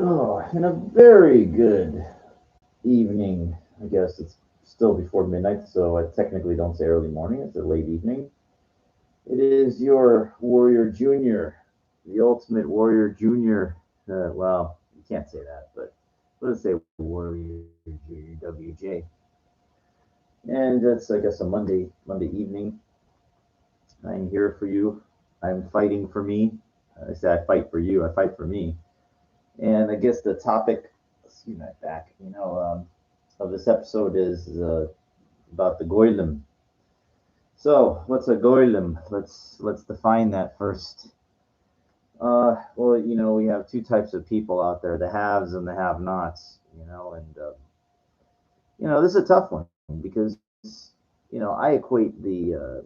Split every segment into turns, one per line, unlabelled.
Oh, and a very good evening. I guess it's still before midnight, so I technically don't say early morning. It's a late evening. It is your Warrior Junior, the Ultimate Warrior Junior. Well, you can't say that, but let's say Warrior Junior WJ. And it's, I guess, a Monday evening. I'm here for you. I'm fighting for me. I say I fight for you. I fight for me. And I guess the topic, excuse my back, of this episode is about the Goylum. So, what's a Goylum? Let's define that first. Well, we have two types of people out there: the haves and the have-nots. This is a tough one because I equate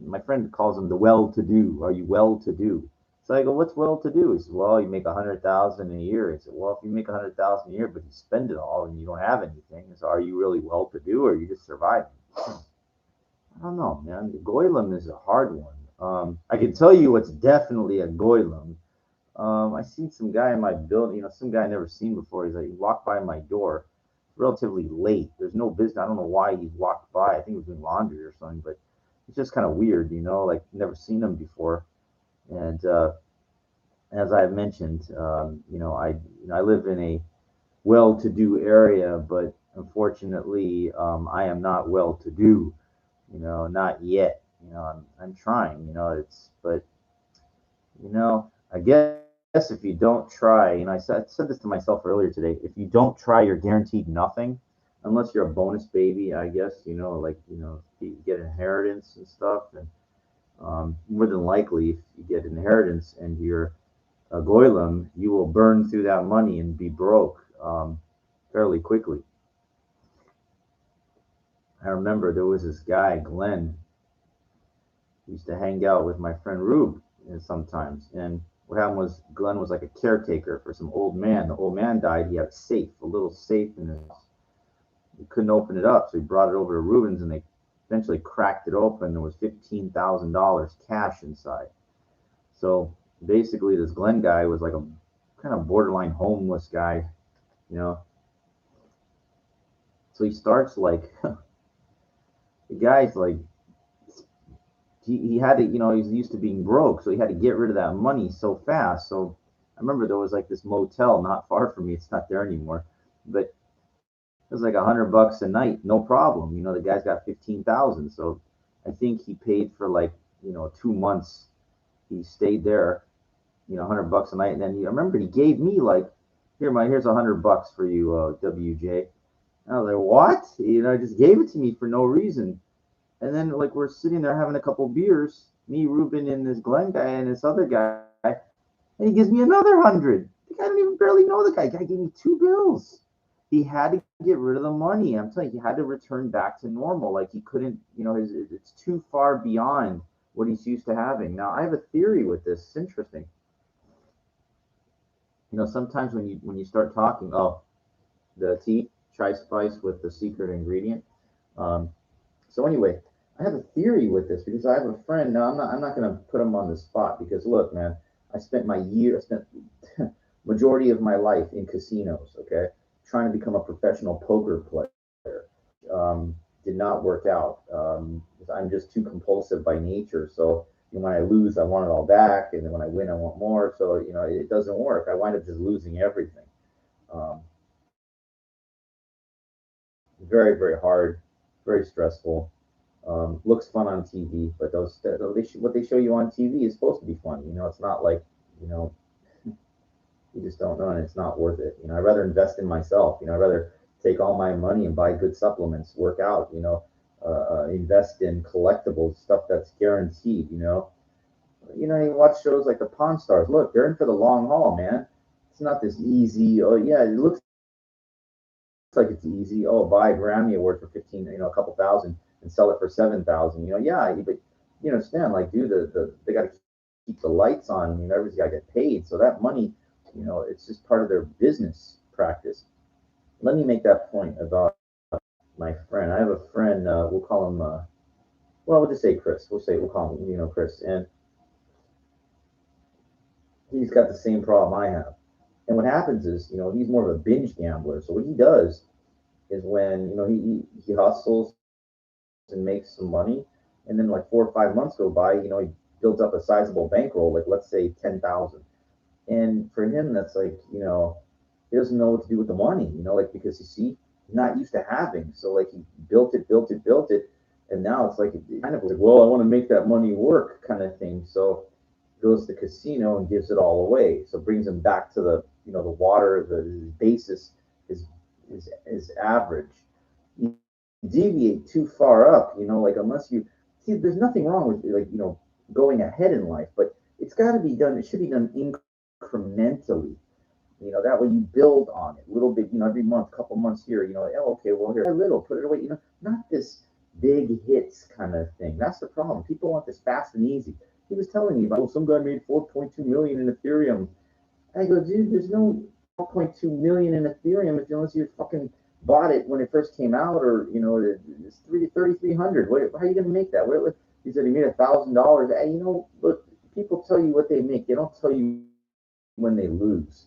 my friend calls them the well-to-do. Are you well-to-do? So I go, what's well-to-do? He says, well, you make 100,000 a year. I said, well, if you make 100,000 a year, but you spend it all and you don't have anything, so are you really well-to-do, or are you just surviving? I don't know, man. The Goylem is a hard one. I can tell you what's definitely a Goylem. I seen some guy in my building, some guy I never seen before. He walked by my door relatively late. There's no business. I don't know why he walked by. I think he was doing laundry or something, but it's just kind of weird, like never seen him before. And as I've mentioned, I live in a well-to-do area, but unfortunately, I am not well-to-do. Not yet. I'm trying. I guess if you don't try, I said this to myself earlier today. If you don't try, you're guaranteed nothing, unless you're a bonus baby. I guess you get inheritance and stuff, and more than likely, if you get inheritance and you're a Goylem, you will burn through that money and be broke fairly quickly. I remember there was this guy, Glenn, who used to hang out with my friend Rube sometimes. And what happened was Glenn was like a caretaker for some old man. The old man died. He had a safe, a little safe in his house. He couldn't open it up, so he brought it over to Ruben's, and they eventually cracked it open. There was $15,000 cash inside. So basically, this Glenn guy was like a kind of borderline homeless guy, you know. So he starts like the guy's like he had to, he's used to being broke, so he had to get rid of that money so fast. So I remember there was like this motel not far from me. It's not there anymore, but it was like $100 a night, no problem. The guy's got 15,000, so I think he paid for like 2 months. He stayed there, $100 a night, and then I remember he gave me like, here's $100 for you, WJ. And I was like, what? Just gave it to me for no reason. And then like we're sitting there having a couple beers, me, Ruben, and this Glenn guy and this other guy, and he gives me another 100. The guy don't even barely know the guy. The guy gave me two bills. He had to get rid of the money. I'm telling you, he had to return back to normal. Like he couldn't, it's too far beyond what he's used to having. Now I have a theory with this. It's interesting. Sometimes when you start talking, oh, the tea, chai spice with the secret ingredient. Um, So anyway, I have a theory with this because I have a friend. Now I'm not going to put him on the spot because look, man, I spent majority of my life in casinos. Okay, trying to become a professional poker player, which did not work out. I'm just too compulsive by nature. So when I lose, I want it all back, and then when I win, I want more. So it doesn't work. I wind up just losing everything. Um, very very hard, very stressful. Looks fun on TV, but what they show you on TV is supposed to be fun. It's not like you know you just don't know, and it's not worth it. I'd rather invest in myself. I'd rather take all my money and buy good supplements, work out. Invest in collectibles, stuff that's guaranteed. You watch shows like the Pawn Stars. Look, they're in for the long haul, man. It's not this easy. Oh yeah, it looks like it's easy. Oh, buy a Grammy Award for 15, a couple thousand, and sell it for 7,000. Yeah, but you understand, like, dude, they got to keep the lights on. Everybody's got to get paid. So that money, it's just part of their business practice. Let me make that point about my friend. I have a friend. We'll call him. Well, we'll just say Chris. We'll call him, Chris, and he's got the same problem I have. And what happens is, he's more of a binge gambler. So what he does is when he hustles and makes some money, and then like 4 or 5 months go by, he builds up a sizable bankroll, like let's say 10,000. And for him, that's like, he doesn't know what to do with the money, like because you see, he's not used to having. So like he built it, and now it's like it kind of like, well, I want to make that money work kind of thing. So he goes to the casino and gives it all away. So it brings him back to the water, his basis, his average. You deviate too far up, like unless you see, there's nothing wrong with like going ahead in life, but it's got to be done. It should be done incrementally. That way you build on it a little bit, every month, couple months here, like, oh, okay, well, here, a little, put it away, not this big hits kind of thing. That's the problem. People want this fast and easy. He was telling me about, well, some guy made 4.2 million in Ethereum. I go, dude, there's no 4.2 million in Ethereum if unless you fucking bought it when it first came out, or it's 3,300. How are you gonna make that? He said he made $1,000. Hey, look, people tell you what they make. They don't tell you when they lose.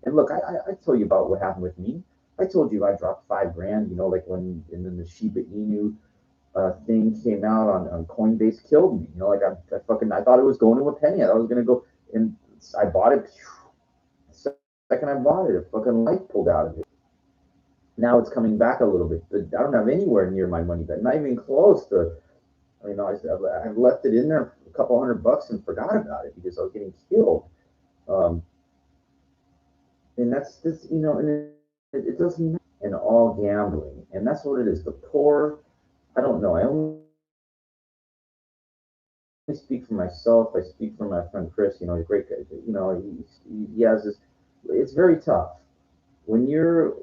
And look, I tell you about what happened with me. I told you I dropped 5 grand. Like when and then the Shiba Inu thing came out on Coinbase, killed me. I thought it was going to a penny. I thought it was gonna go, and I bought it. The second I bought it, a fucking life pulled out of it. Now it's coming back a little bit, but I don't have anywhere near my money back. Not even close to. I left it in there for a couple $100 and forgot about it because I was getting killed. Um, and that's this, and it doesn't matter. And all gambling, and that's what it is. The poor. I don't know. I only speak for myself. I speak for my friend Chris. He's a great guy. He has this. It's very tough when you're.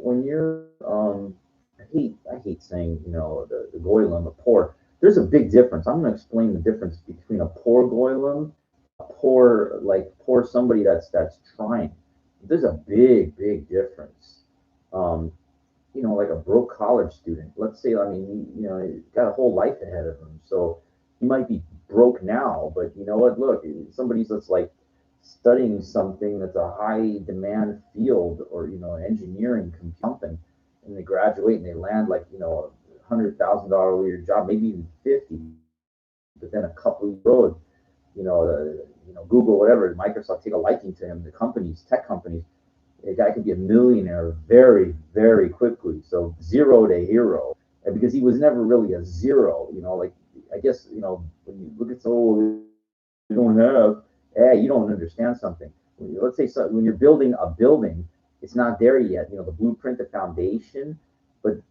I hate saying the Goylum, the poor. There's a big difference. I'm going to explain the difference between a poor Goylum, poor somebody that's trying. There's a big difference. Um, like a broke college student. Let's say, I mean, he's got a whole life ahead of him. So he might be broke now, but you know what? Look, somebody's that's like studying something that's a high demand field, or engineering, something, and they graduate and they land like $100,000 a year job, maybe even 50. But then a couple of road, Google, whatever, Microsoft take a liking to him. The companies, tech companies, a guy could be a millionaire very, very quickly. So zero to hero, and because he was never really a zero. Like I guess when you look at you don't have, hey, you don't understand something. Let's say when you're building a building, it's not there yet. The blueprint, the foundation, but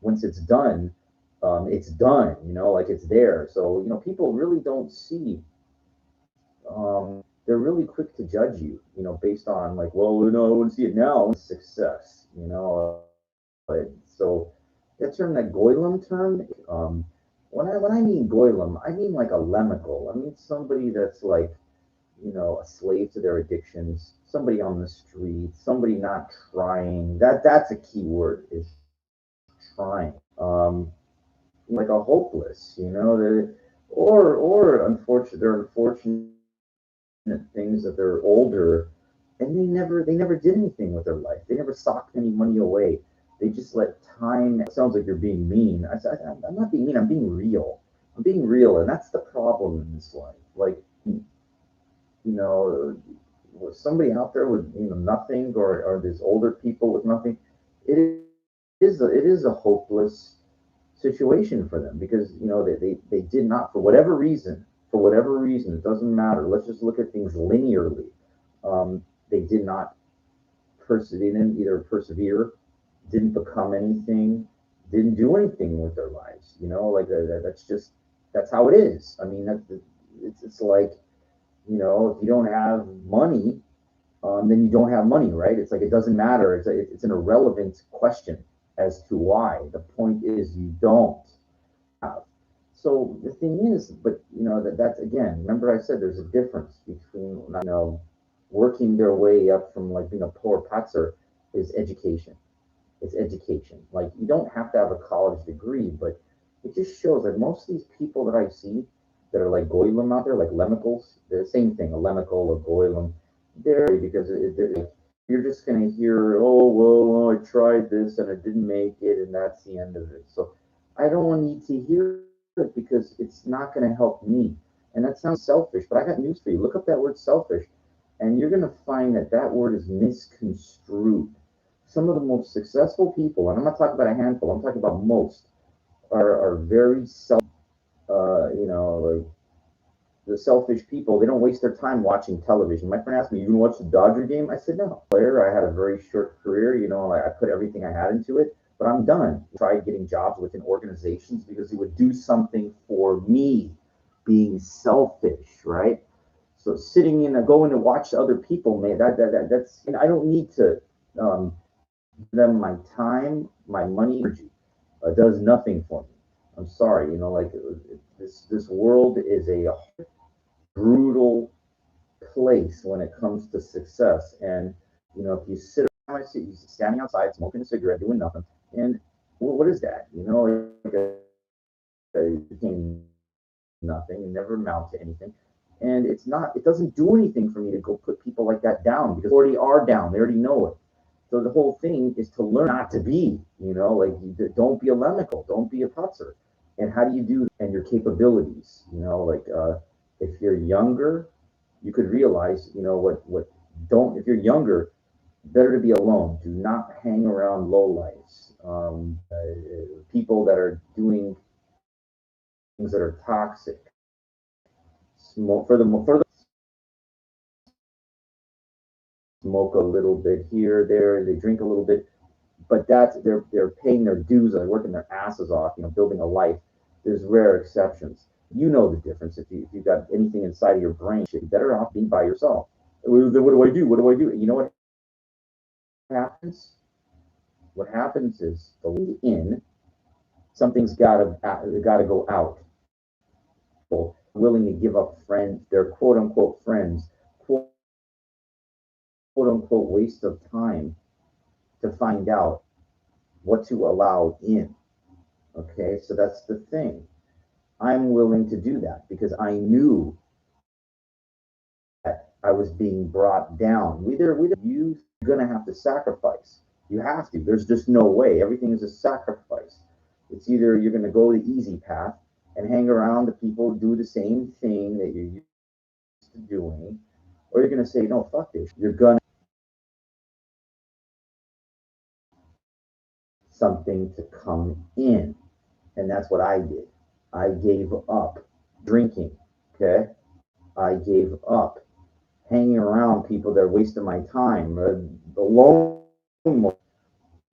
once it's done. Like it's there. So people really don't see they're really quick to judge you, based on like, well, I want to see it now. Success, so that term, that Goylum term, when I mean Goylum, I mean like a lemical. I mean somebody that's like, a slave to their addictions, somebody on the street, somebody not trying. That's a key word, is trying. Like a hopeless, or unfortunate. They're unfortunate things that they're older, and they never did anything with their life. They never socked any money away. They just let time. It sounds like you're being mean. I'm not being mean. I'm being real. I'm being real, and that's the problem in this life. Like, somebody out there with nothing, or these older people with nothing. It is a hopeless situation for them, because they did not, for whatever reason, it doesn't matter. Let's just look at things linearly. They did not persevere. They didn't either persevere, didn't become anything, didn't do anything with their lives. Like that's how it is. I mean, it's like, if you don't have money, then you don't have money, right? It's like it doesn't matter. It's an irrelevant question as to why. The point is you don't have. So the thing is, but that's, again, remember I said there's a difference between working their way up from like being a poor patzer is education. It's education. Like, you don't have to have a college degree, but it just shows that most of these people that I see that are like Goylum out there, like lemicals, they're the same thing, a lemical, a Goylum. They're because they're you're just going to hear, oh, well, I tried this and it didn't make it, and that's the end of it. So I don't need to hear it because it's not going to help me. And that sounds selfish, but I got news for you. Look up that word selfish, and you're going to find that that word is misconstrued. Some of the most successful people, and I'm not talking about a handful, I'm talking about most, are very like the selfish people, they don't waste their time watching television. My friend asked me, "You gonna watch the Dodger game?" I said, "No." Player, I had a very short career. I put everything I had into it, but I'm done. Tried getting jobs within organizations because it would do something for me. Being selfish, right? So sitting in a going to watch other people, man, that's I don't need to give them my time, my money, energy. Does nothing for me. I'm sorry, this world is a brutal place when it comes to success. And if you sit around, I see you standing outside smoking a cigarette, doing nothing, and what is that? It became nothing and never amount to anything. And it doesn't do anything for me to go put people like that down because they already are down. They already know it. So the whole thing is to learn not to be, like don't be a lemical, don't be a putzer. And how do you do that? And your capabilities, if you're younger, you could realize, what don't, if you're younger, better to be alone. Do not hang around lowlifes, people that are doing things that are toxic. Smoke for the smoke a little bit here, there. They drink a little bit, but they're paying their dues. They're working their asses off, building a life. There's rare exceptions. You know the difference. If you've got anything inside of your brain, you're better off being by yourself. Then what do I do? What do I do? You know what happens? What happens is the in something's got to go out. Willing to give up friends, their quote unquote friends, quote unquote waste of time to find out what to allow in. Okay, so that's the thing. I'm willing to do that because I knew that I was being brought down. You're gonna have to sacrifice. You have to. There's just no way. Everything is a sacrifice. It's either you're gonna go the easy path and hang around the people who do the same thing that you're used to doing, or you're gonna say, no, fuck this. You're gonna something to come in. And that's what I did. I gave up drinking. Okay. I gave up hanging around people that are wasting my time. Alone,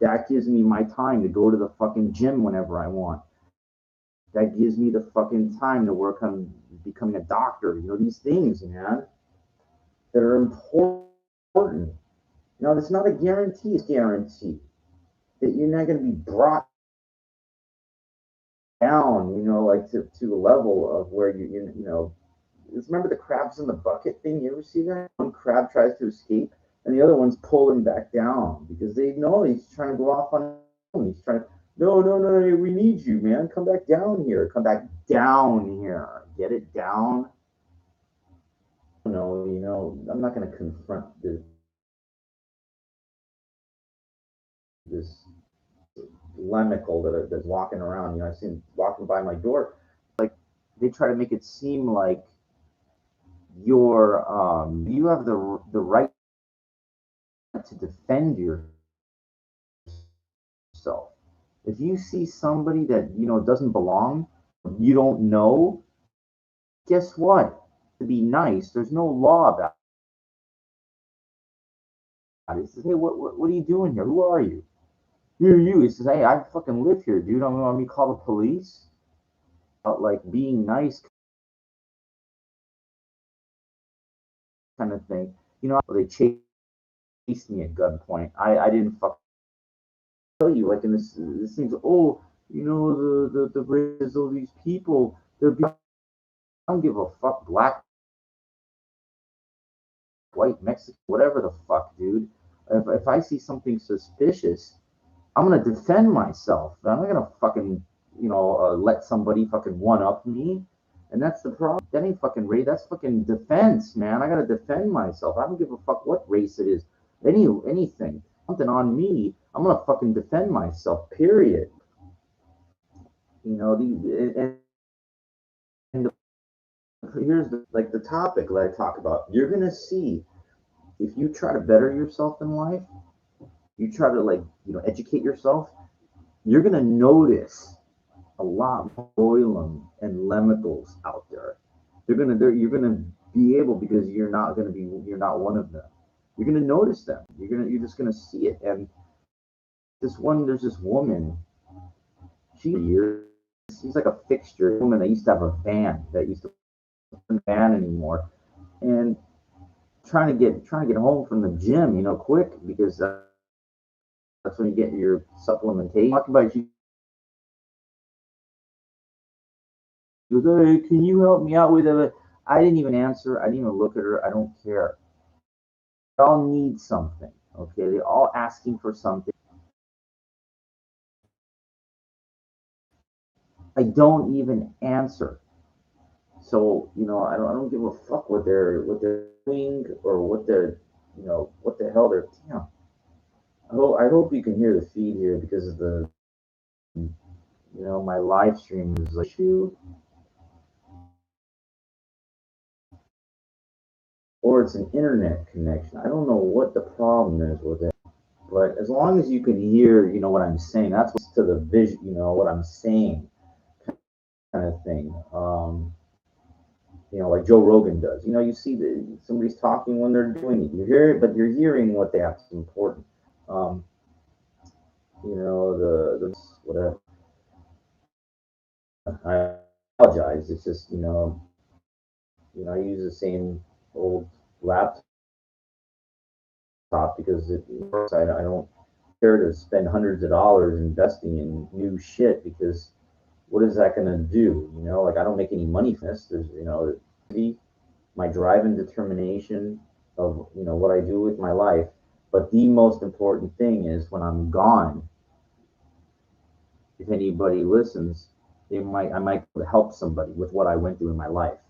that gives me my time to go to the fucking gym whenever I want. That gives me the fucking time to work on becoming a doctor. These things, man, that are important. It's not a guarantee. It's a guarantee that you're not going to be brought down, like to a level of where remember the crabs in the bucket thing? You ever see that? One crab tries to escape, and the other one's pulling him back down because they know he's trying to go off on his own. He's trying to, no, no, no, we need you, man. Come back down here. Come back down here. Get it down? No, I'm not going to confront this lemical that's walking around. I've seen walking by my door. Like, they try to make it seem like you have the right to defend yourself. If you see somebody that doesn't belong, you don't know, guess what? To be nice, there's no law about it. He says, hey, what are you doing here? Who are you? Who are you? He says, hey, I fucking live here, dude. I'm want me to call the police. But like being nice kind of thing. They chased me at gunpoint. I didn't fucking tell you, like in this thing's, oh, the races, all these people, I don't give a fuck, black, white, Mexican, whatever the fuck, dude. If I see something suspicious, I'm gonna defend myself. I'm not gonna fucking, let somebody fucking one up me. And that's the problem. That ain't fucking race. That's fucking defense, man. I gotta defend myself. I don't give a fuck what race it is. anything, something on me, I'm gonna fucking defend myself. Period. You know, and here's like the topic that I talk about. You're gonna see if you try to better yourself in life, you try to like educate yourself. You're gonna notice a lot more Goylum and Lemicals out there. You're gonna be able because you're not one of them. You're gonna notice them. You're just gonna see it. And there's this woman. She's like a fixture. Woman that used to have a van that used to van anymore, and trying to get home from the gym, quick because that's when you get your supplementation. Talk about she goes, hey, can you help me out with it? I didn't even answer. I didn't even look at her. I don't care. They all need something. Okay, they're all asking for something. I don't even answer. So I don't give a fuck what they're doing or what the hell they're. I hope you can hear the feed here because of the my live stream is like shoot, or it's an internet connection. I don't know what the problem is with it, but as long as you can hear, what I'm saying, that's what's to the vision, what I'm saying, kind of thing. Like Joe Rogan does. You see somebody's talking when they're doing it. You hear it, but you're hearing what they have to important. Um, the whatever. I apologize. It's just I use the same old laptop because I don't care to spend hundreds of dollars investing in new shit because what is that going to do? Like I don't make any money from this. There's my drive and determination of what I do with my life. But the most important thing is when I'm gone, if anybody listens, I might help somebody with what I went through in my life.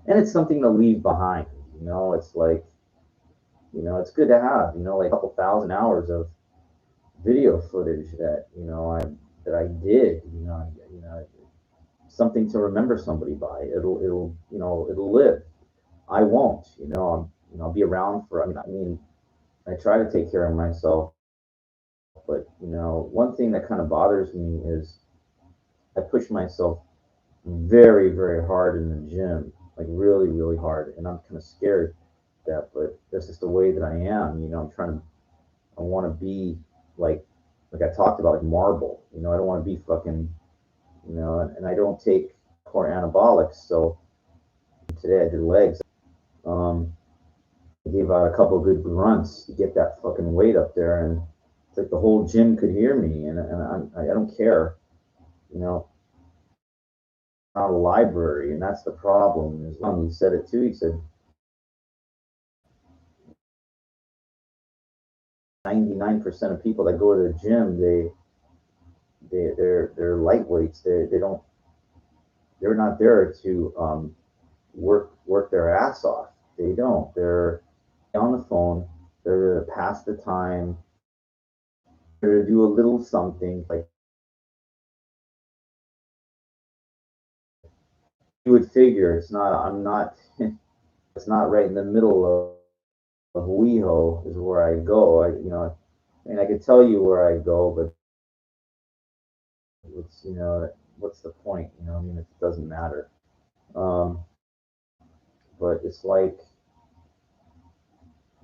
And it's something to leave behind. It's like, it's good to have, like a couple thousand hours of video footage that I did, something to remember somebody by. It'll live. I won't, I'll be around for. I mean, I try to take care of myself, but one thing that kind of bothers me is I push myself very, very hard in the gym, like really, really hard, and I'm kind of scared of that, but that's just the way that I am. I want to be like, I talked about, like marble. I don't want to be fucking, and I don't take core anabolics. So today I did legs. Um, I gave out a couple of good grunts to get that fucking weight up there, and it's like the whole gym could hear me, and I don't care. You know, not a library, and that's the problem. Is he said it too. He said 99% of people that go to the gym, they're lightweights. They're not there to work their ass off. They don't. They're on the phone. They're to pass the time. They're to do a little something. Like you would figure, it's not. I'm not. It's not right in the middle of WeHo is where I go. And I could tell you where I go, but it's what's the point? I mean, it doesn't matter. Um, but it's like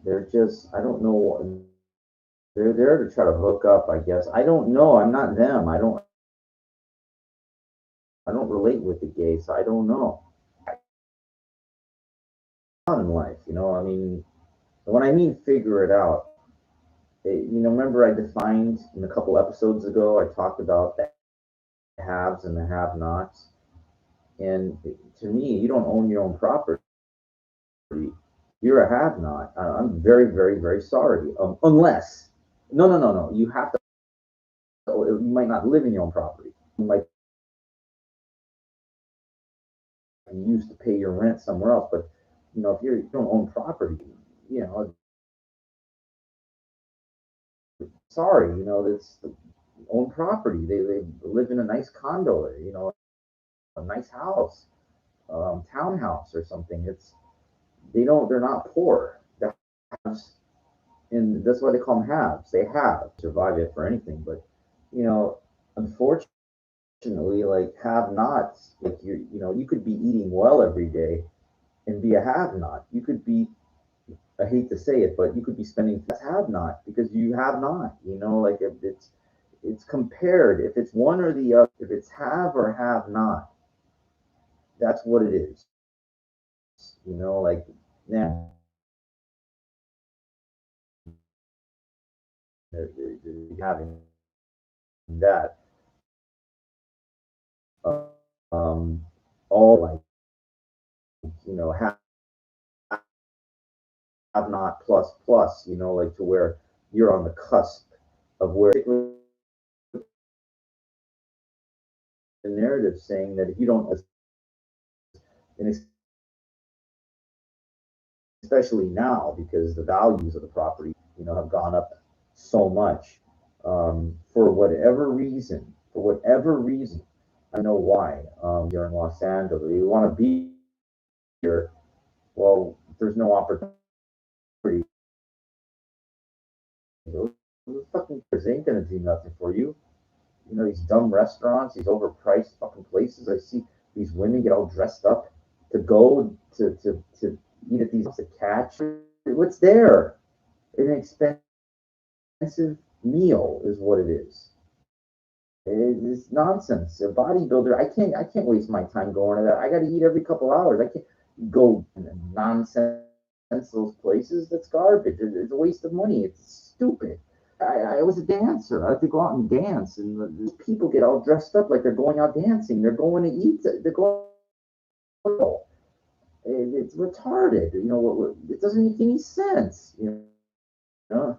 they're just. I don't know. They're there to try to hook up. I guess I don't know. I'm not them. I don't relate with the gays. So I don't know. In life, I mean, when I mean figure it out, remember I defined in a couple episodes ago, I talked about the haves and the have-nots, and to me, you don't own your own property. You're a have-not. I'm very, very, very sorry. Unless, no, no, no, no, you have to. You might not live in your own property. You might use to pay your rent somewhere else, but if you don't own property, you know sorry, that's own property. They live in a nice condo, a nice house, townhouse or something. They're not poor. The haves, and that's why they call them haves. They have survive it for anything, but unfortunately, like have nots, like you could be eating well every day and be a have not. You could be, I hate to say it, but you could be spending have not because you have not. Like it's compared. If it's one or the other, if it's have or have not, that's what it is. Like now having that, uh, um, all like have not plus plus, like to where you're on the cusp of where the narrative saying that if you don't, and especially now because the values of the property, have gone up so much, for whatever reason, I know why. You're in Los Angeles, you want to be here. Well, there's no opportunity. Those fucking kids ain't gonna do nothing for you. These dumb restaurants, these overpriced fucking places. I see these women get all dressed up to go to eat at these to catch. What's there? An expensive meal is what it is. It's nonsense. A bodybuilder, I can't waste my time going to that. I got to eat every couple hours. I can't go nonsense those places. That's garbage. It's a waste of money. It's stupid. I was a dancer. I had to go out and dance, and the people get all dressed up like they're going out dancing. They're going to eat. They're going. It's retarded. It doesn't make any sense. Know?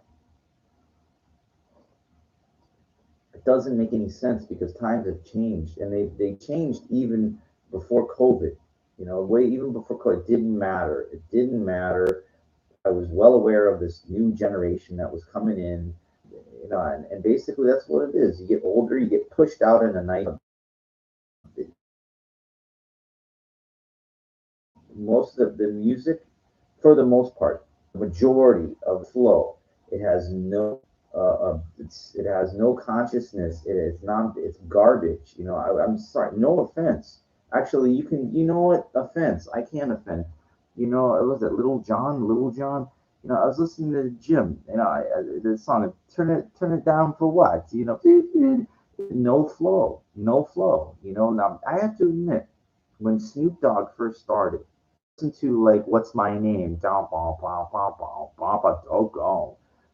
It doesn't make any sense because times have changed, and they changed even before COVID. Way even before COVID, it didn't matter. It didn't matter. I was well aware of this new generation that was coming in. And basically that's what it is. You get older, you get pushed out in a night. Most of the music, for the most part, the majority of flow, it has no it has no consciousness. It's not. It's garbage. I'm sorry. No offense. Actually, you know what? Offense. I can't offend. It was that Little John. Little John. I was listening to the gym. The song. Turn it down for what? No flow. No flow. Now I have to admit, when Snoop Dogg first started, listen to like "What's My Name," down, doggone,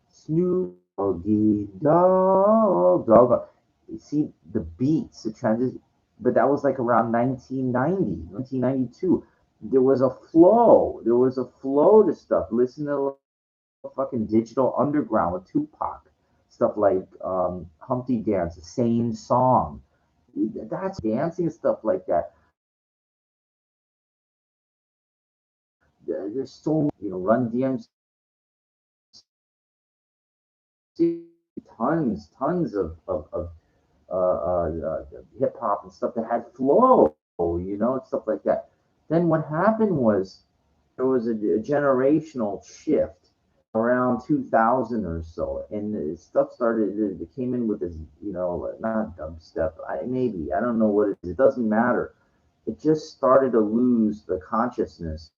Snoop Doggy Dog, dog. You see the beats, the transition, but that was like around 1990, 1992. There was a flow. There was a flow to stuff. Listen to fucking Digital Underground with Tupac, stuff like Humpty Dance, the same song. That's dancing and stuff like that. There's so Run DMC, tons of hip hop and stuff that had flow, and stuff like that. Then what happened was there was a generational shift around 2000 or so, and the stuff started. It came in with this, not dubstep. I don't know what it is. It doesn't matter. It just started to lose the consciousness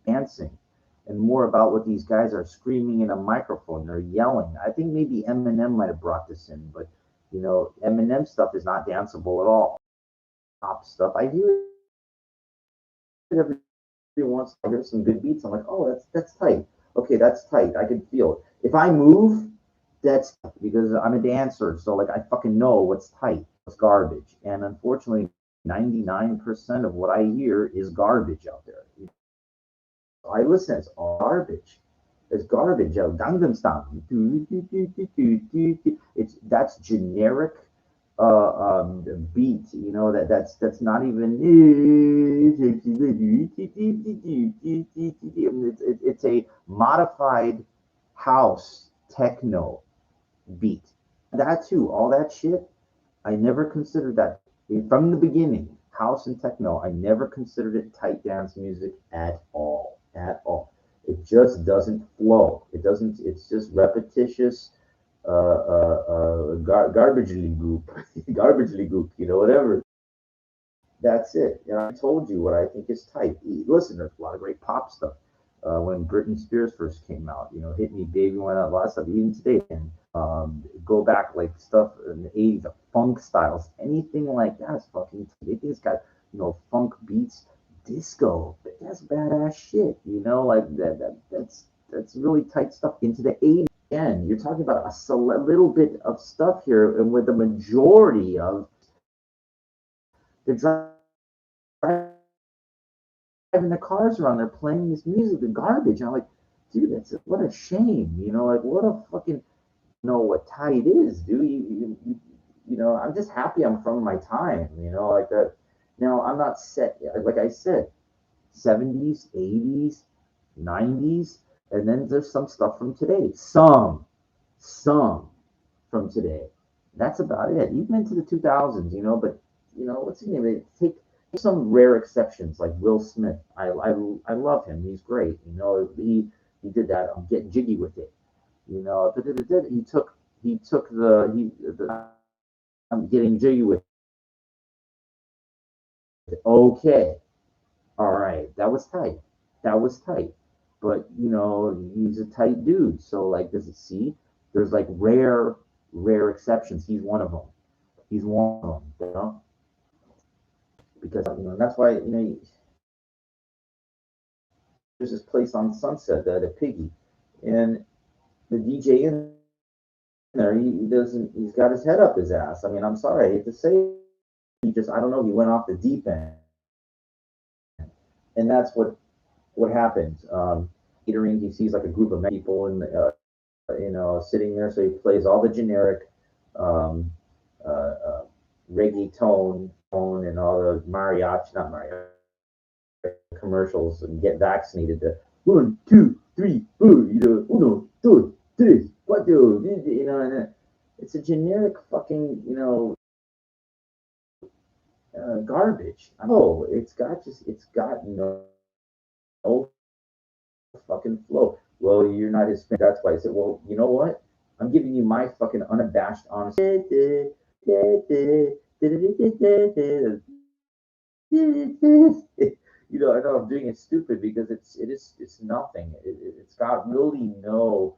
dancing and more about what these guys are screaming in a microphone. They're yelling. I think maybe Eminem might have brought this in, but Eminem stuff is not danceable at all. Pop stuff. I hear it every once. I hear some good beats. I'm like, oh, that's tight. Okay, that's tight. I can feel it. If I move, that's because I'm a dancer. So like I fucking know what's tight, what's garbage. And unfortunately, 99% of what I hear is garbage out there. I listen, it's garbage. It's garbage. Gangnam Style. That's generic beat. That's not even. It's a modified house techno. beat. That too, all that shit, I never considered that from the beginning. House and techno, I never considered it tight dance music at all. At all. It just doesn't flow. It doesn't. It's just repetitious, garbagely goop, garbagely goop. Whatever. That's it. And I told you what I think is tight. Listen, there's a lot of great pop stuff. When Britney Spears first came out, Hit Me Baby, went out, a lot of stuff. Even today, and go back like stuff in the '80s, the funk styles, anything like that is fucking. It's got funk beats, disco. That's badass shit. Like that's really tight stuff into the '80s. Again, you're talking about a little bit of stuff here, and with the majority of the driving the cars around, they're playing this music, the garbage. And I'm like, dude, what a shame. Like what a fucking know what tight is, dude. I'm just happy I'm from my time, like that. Now I'm not set, like I said, 70s, 80s, 90s, and then there's some stuff from today. Some from today. That's about it. Even into the 2000s, but what's his name? Take some rare exceptions like Will Smith. I love him. He's great. He did that. I'm getting jiggy with it. He took the I'm getting jiggy with it. Okay, all right, that was tight. That was tight. But he's a tight dude. So like, does it see? There's like rare exceptions. He's one of them. He's one of them. Because that's why there's this place on Sunset, the Piggy, and the DJ in there, he doesn't. He's got his head up his ass. I mean, I'm sorry, I hate to say it. I don't know. He went off the deep end, and that's what happened. Catering, he sees like a group of people and sitting there, so he plays all the generic um, reggaeton and all the mariachi, not mariachi commercials, and get vaccinated. The 1, 2, 3, 4, uno, dos, tres, cuatro, and it's a generic fucking garbage. Oh, it's got no fucking flow. Well, you're not Hispanic. That's why I said, well, you know what? I'm giving you my fucking unabashed honest. I know I'm doing it stupid because it's nothing. It's got really no.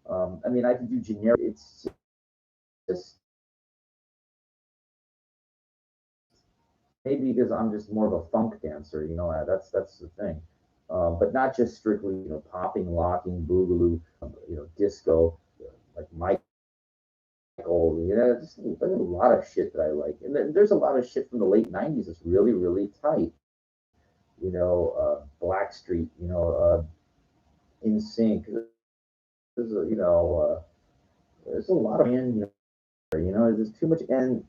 I mean, I can do generic. It's just maybe because I'm just more of a funk dancer. That's the thing. But not just strictly, popping, locking, boogaloo, disco, like Michael. There's a lot of shit that I like, and there's a lot of shit from the late '90s that's really, really tight. Blackstreet, In Sync. There's a lot of there's too much, and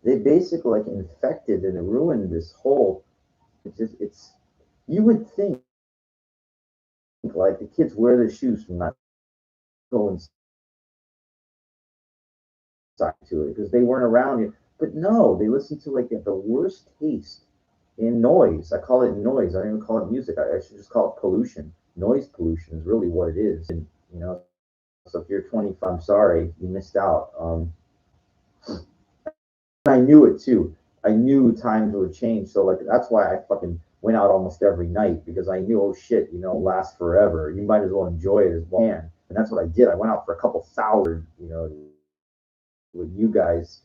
they basically like infected and ruined this whole. It's you would think like the kids wear their shoes from not going inside to it because they weren't around you. But no, they listen to like the worst taste in noise. I call it noise. I don't even call it music. I should just call it pollution. Noise pollution is really what it is. And so if you're 25, I'm sorry, you missed out. I knew it too. I knew times would change. So like that's why I fucking went out almost every night because I knew, oh shit, last forever. You might as well enjoy it as well. And that's what I did. I went out for a couple thousand. What you guys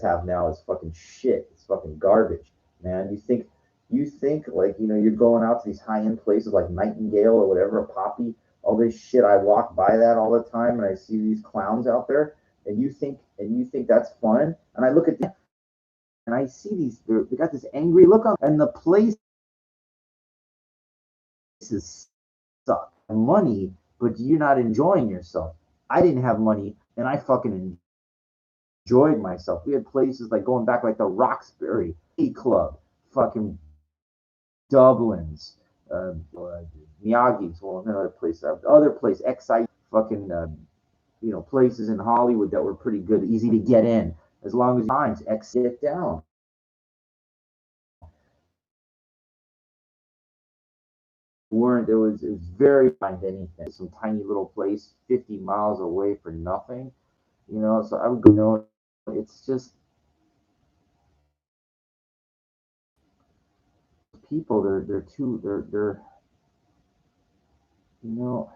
have now is fucking shit. It's fucking garbage, man. You think like you're going out to these high end places like Nightingale or whatever, a Poppy, all this shit. I walk by that all the time and I see these clowns out there, and you think that's fun. And I look at them and I see they got this angry look on, and the places suck. Money, but you're not enjoying yourself. I didn't have money, and I fucking enjoyed myself. We had places like going back like the Roxbury Club, fucking Dublin's, Miyagi's, well, another place, Excite, fucking, places in Hollywood that were pretty good, easy to get in, as long as times exit down. Weren't it was very find anything. Some tiny little place 50 miles away for nothing. So I would go, it's just people, they're too they're you know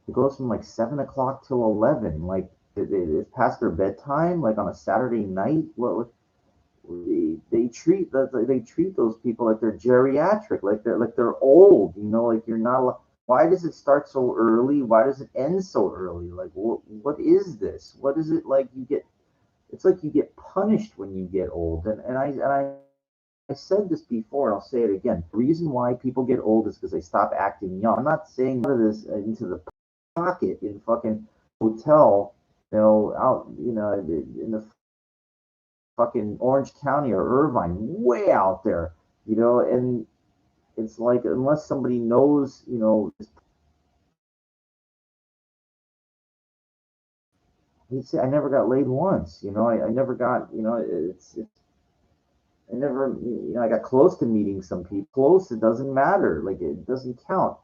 it goes from like 7 o'clock till 11, like it's past their bedtime, like on a Saturday night. They treat those people like they're geriatric, like they're old. Like you're not. Why does it start so early? Why does it end so early? Like what is this? What is it like? It's like you get punished when you get old. And I said this before, and I'll say it again. The reason why people get old is because they stop acting young. I'm not saying none of this into the pocket in fucking hotel, out, in the fucking Orange County or Irvine, way out there, and it's like unless somebody knows, he'd say I never got laid once, I never got, it's I never, I got close to meeting some people. Close, it doesn't matter. Like, it doesn't count.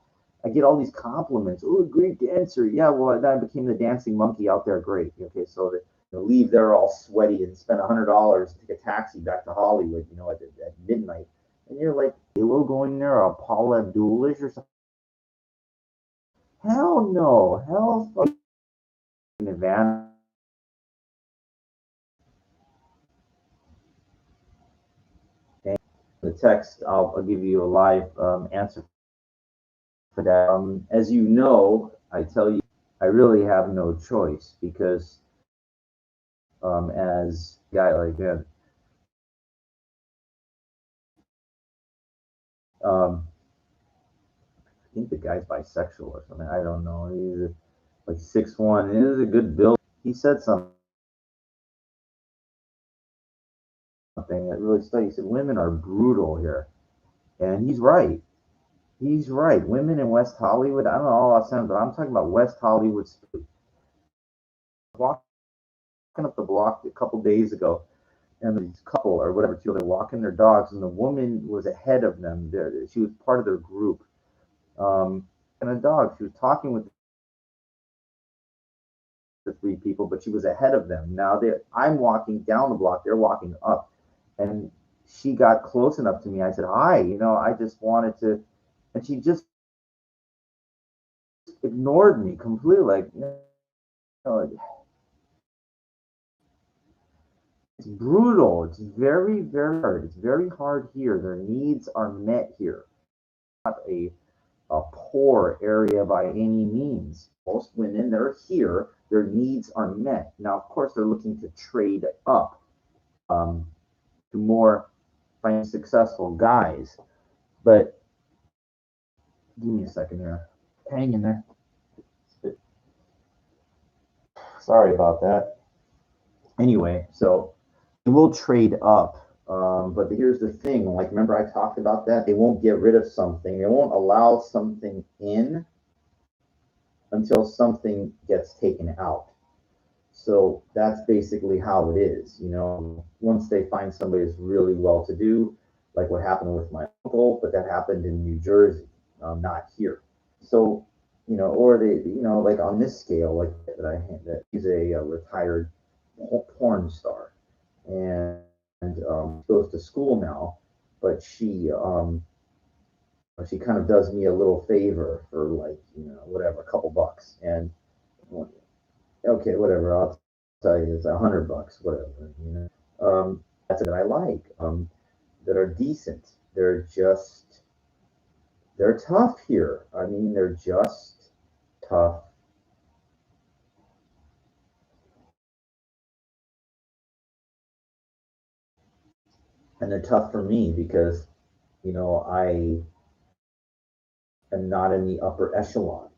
I get all these compliments. Oh, great dancer. Yeah, well, then I became the dancing monkey out there. Great. Okay, so leave there all sweaty and spend $100 to take a taxi back to Hollywood, at midnight. And you're like, Halo going there, or Paul Abdulish or something? Hell no. Hell fucking advantage. The text, I'll give you a live answer for that. As you know, I tell you, I really have no choice because as a guy like that, I think the guy's bisexual or something. I don't know. He's like 6'1". It is a good build. He said something that really stuck. He said women are brutal here, and he's right. He's right. Women in West Hollywood. I don't know all Los Angeles, but I'm talking about West Hollywood. Walking up the block a couple days ago, and this couple or whatever, two, they're walking their dogs, and the woman was ahead of them. She was part of their group, and a dog. She was talking with the three people, but she was ahead of them. Now I'm walking down the block, they're walking up, and she got close enough to me. I said, "Hi, I just wanted to," and she just ignored me completely. Like, it's brutal. It's very, very hard. It's very hard here. Their needs are met here. Not a poor area by any means. Most women that are here, their needs are met. Now, of course, they're looking to trade up to more financially successful guys. But give me a second here. Hang in there. Sorry about that. Anyway, so they will trade up. But here's the thing. Like, remember I talked about that? They won't get rid of something. They won't allow something in until something gets taken out. So that's basically how it is. Once they find somebody that's really well to do, like what happened with my uncle, but that happened in New Jersey, not here. So, or they, like on this scale, like that he's a retired porn star, and goes to school now, but she kind of does me a little favor for, like, whatever, a couple bucks, and okay, whatever, I'll tell you, it's $100, whatever, that's it that I like, that are decent. They're tough here. I mean, they're just tough. And they're tough for me because, I am not in the upper echelon.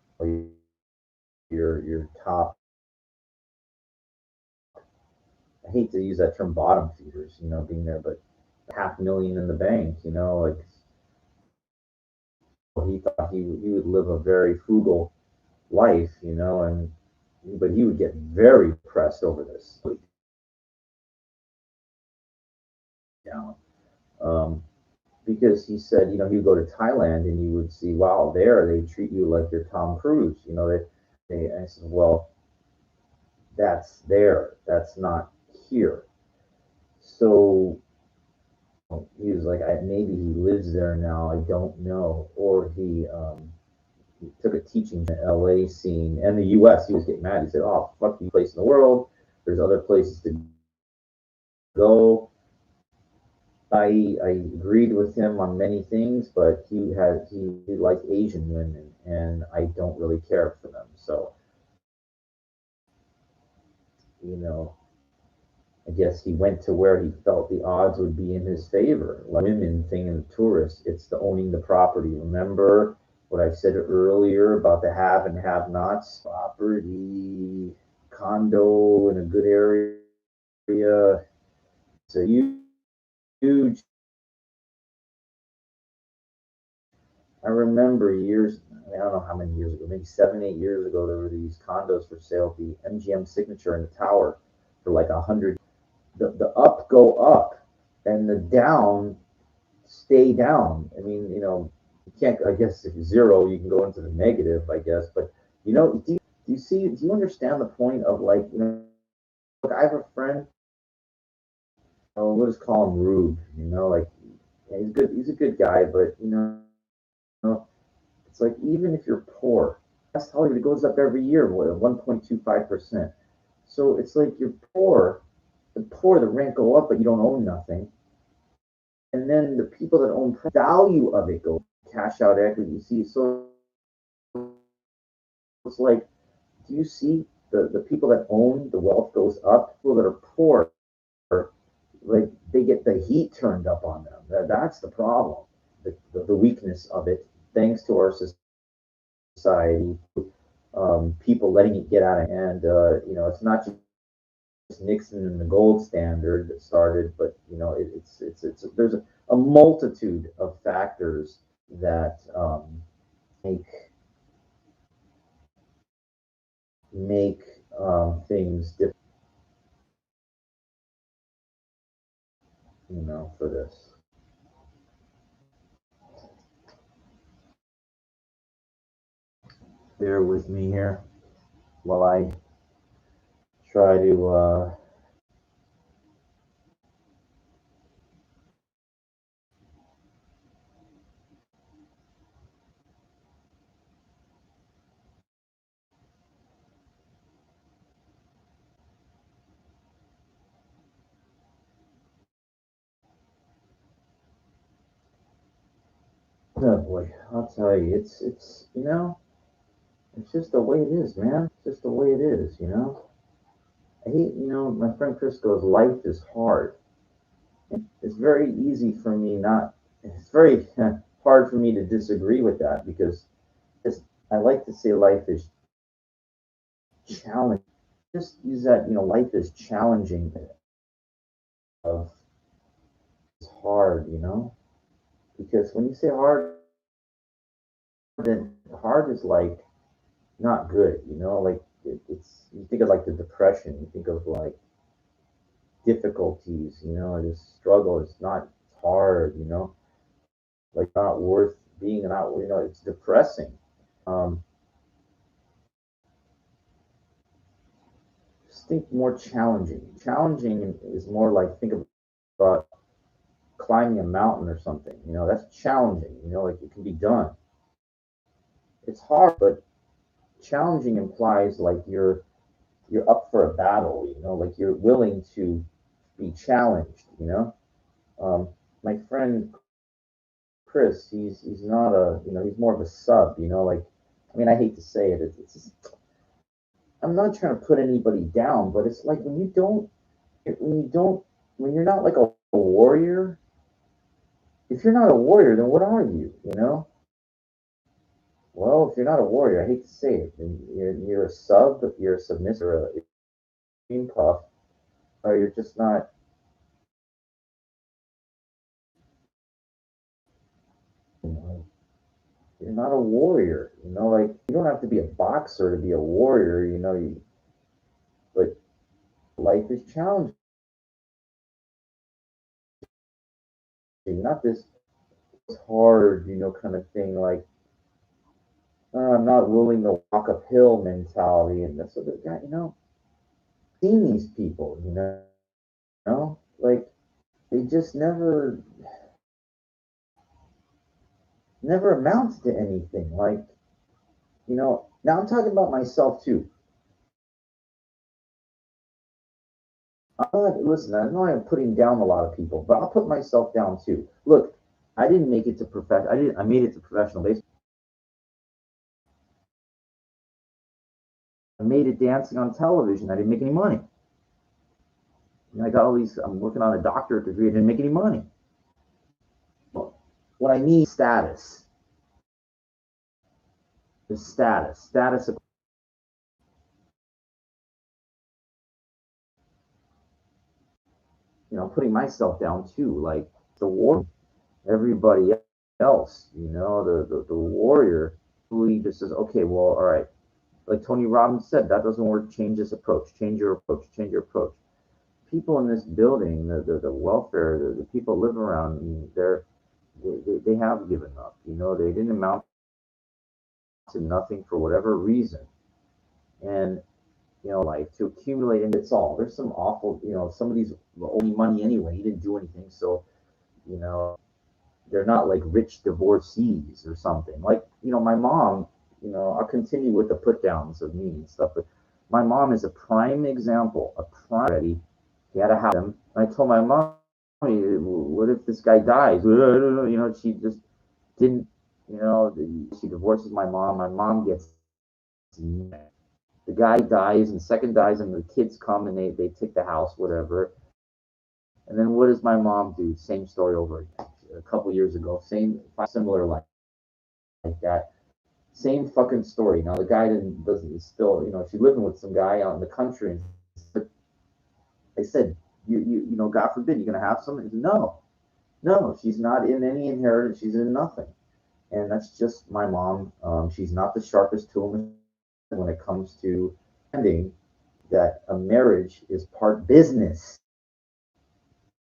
Your top, I hate to use that term, bottom feeders, being there, but 500,000 in the bank, like, he thought he would live a very frugal life, and but he would get very depressed over this. Down. Um, because he said, he would go to Thailand and you would see, wow, there they treat you like you're Tom Cruise. I said, well, that's there, that's not here. So he was like, maybe he lives there now. I don't know, or he took a teaching in the LA scene and the US. He was getting mad. He said, "Oh, fuck you, place in the world. There's other places to go." I agreed with him on many things, but he liked Asian women, and I don't really care for them. So you know, I guess he went to where he felt the odds would be in his favor. Like women thing and the tourists, it's the owning the property. Remember what I said earlier about the have and have nots? Property, condo in a good area. It's a huge. I remember years, I don't know how many years ago, maybe 7, 8 years ago, there were these condos for sale at the MGM Signature in the tower for like 100. The up go up and the down stay down. I mean, you can't, I guess if zero, you can go into the negative, I guess. But, do you understand the point of like, look, I have a friend, we'll just call him Rube, like, yeah, he's good, he's a good guy, but, it's like even if you're poor, that's Hollywood, it goes up every year, what, 1.25%. So it's like you're poor, the rent go up, but you don't own nothing. And then the people that own value of it go cash out equity. You see, so it's like, do you see the people that own the wealth goes up? People that are poor, like they get the heat turned up on them. That's the problem. The weakness of it, thanks to our society, people letting it get out of hand. It's not just Nixon and the gold standard that started, but it's there's a multitude of factors that make make things different, for this. Bear with me here while I try to. Oh boy, I'll tell you, it's it's just the way it is, man. It's just the way it is. I hate, my friend Chris goes, life is hard. It's very easy for me not. It's very hard for me to disagree with that because it's, I like to say life is challenging. Just use that, life is challenging. Of it's hard. Because when you say hard, then hard is like not good. Like it's you think of like the depression, you think of like difficulties, just struggle. It's not it's hard, like not worth being not. It's depressing. Um, just think more challenging. Challenging is more like think about climbing a mountain or something. That's challenging. Like it can be done. It's hard, but challenging implies like you're up for a battle. Like you're willing to be challenged. Um, my friend Chris, he's not he's more of a sub. Like, I mean, I hate to say it, it's just, I'm not trying to put anybody down, but it's like when you're not like a warrior. If you're not a warrior, then what are you? Well, if you're not a warrior, I hate to say it, then you're a sub, you're a submissive, or a cream puff, or you're just not. You know, you're not a warrior. Like you don't have to be a boxer to be a warrior. life is challenging, not this hard, kind of thing like I'm not willing to walk uphill mentality. And that's what the guy, seen these people, like they just never amounts to anything. Like, now I'm talking about myself too. Listen, I know I'm putting down a lot of people, but I'll put myself down too. Look, I didn't make it to profession. I didn't. I made it to professional baseball. I made it dancing on television. I didn't make any money. I got all these. I'm working on a doctorate degree. I didn't make any money. What I need is status. The status of putting myself down too. Like the war, everybody else. The warrior who he just says, okay, well, all right. Like Tony Robbins said, that doesn't work. Change this approach. Change your approach. Change your approach. People in this building, the welfare, the people live around me, they have given up. They didn't amount to nothing for whatever reason. And life to accumulate, and it's all there's some awful, somebody's owing money anyway. He didn't do anything, so you know they're not like rich divorcees or something. Like my mom. I'll continue with the put downs of me and stuff, but my mom is a prime example. A prime ready. He had a house. And I told my mom, what if this guy dies? She just didn't. She divorces my mom. My mom gets the guy dies and second dies and the kids come and they take the house, whatever. And then what does my mom do? Same story over again. A couple years ago, same similar life like that. Same fucking story. Now the guy doesn't still, she's living with some guy out in the country, and I said, God forbid, you're gonna have something. No, no, she's not in any inheritance. She's in nothing, and that's just my mom. She's not the sharpest tool when it comes to understanding that a marriage is part business.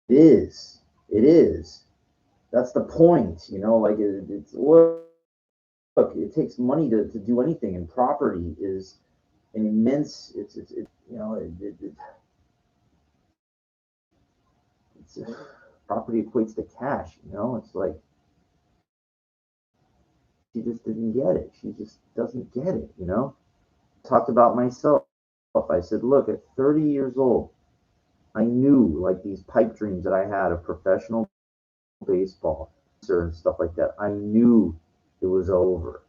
It is. It is. That's the point. Like it's look. It takes money to do anything, and property is an immense. It's property equates to cash. It's like she just didn't get it. She just doesn't get it. Talked about myself. I said, look, at 30 years old, I knew like these pipe dreams that I had of professional baseball and stuff like that. I knew it was over.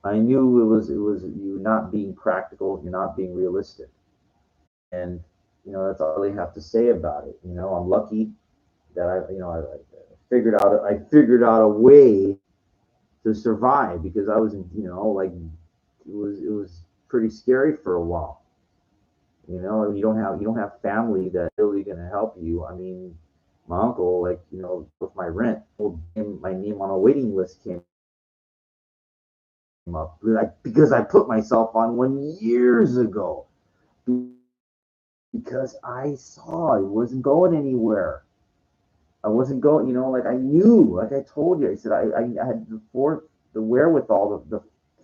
I knew it was you not being practical, you're not being realistic. And that's all I really have to say about it. I'm lucky that I figured out a way to survive because I was like it was pretty scary for a while. You don't have family that's really gonna help you. I mean, my uncle, like, with my rent, my name on a waiting list came up because I put myself on one years ago because I saw it wasn't going anywhere. I wasn't going, like I knew, like I told you, I said I had the wherewithal, the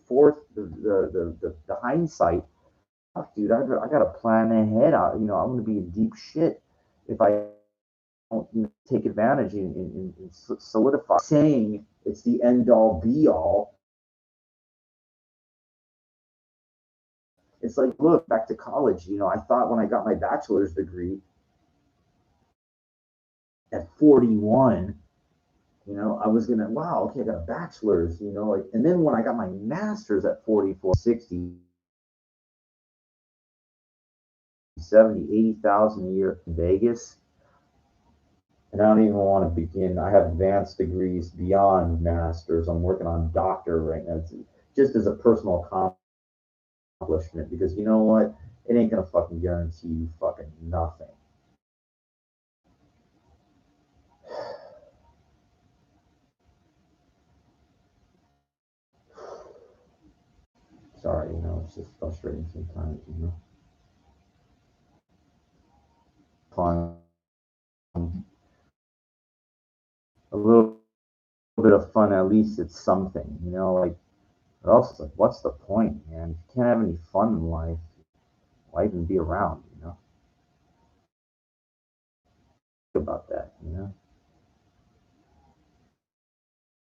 fourth, the hindsight. Fuck, dude, I got to plan ahead. I'm going to be in deep shit if I don't take advantage and solidify. Saying it's the end all be all. It's like, look, back to college. I thought when I got my bachelor's degree at 41, I was gonna, wow, okay, I got a bachelor's, like, and then when I got my master's at 44, 60, 70, 80,000 a year in Vegas, and I don't even want to begin. I have advanced degrees beyond masters. I'm working on doctor right now. It's just as a personal accomplishment because you know what? It ain't gonna fucking guarantee you fucking nothing. Sorry, it's just frustrating sometimes. fun. A little bit of fun, at least it's something, like, or else, like, what's the point, man? If you can't have any fun in life, why even be around? Think about that.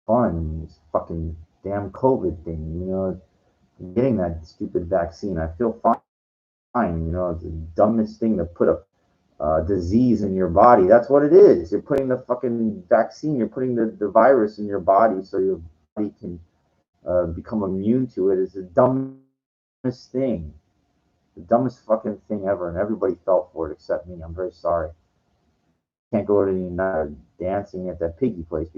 Fun, this fucking damn COVID thing. Getting that stupid vaccine, I feel fine. It's the dumbest thing to put a disease in your body. That's what it is. You're putting the fucking vaccine, you're putting the virus in your body so your body can become immune to it. It's the dumbest thing. The dumbest fucking thing ever, and everybody fell for it except me. I'm very sorry. Can't go to the dancing at that piggy place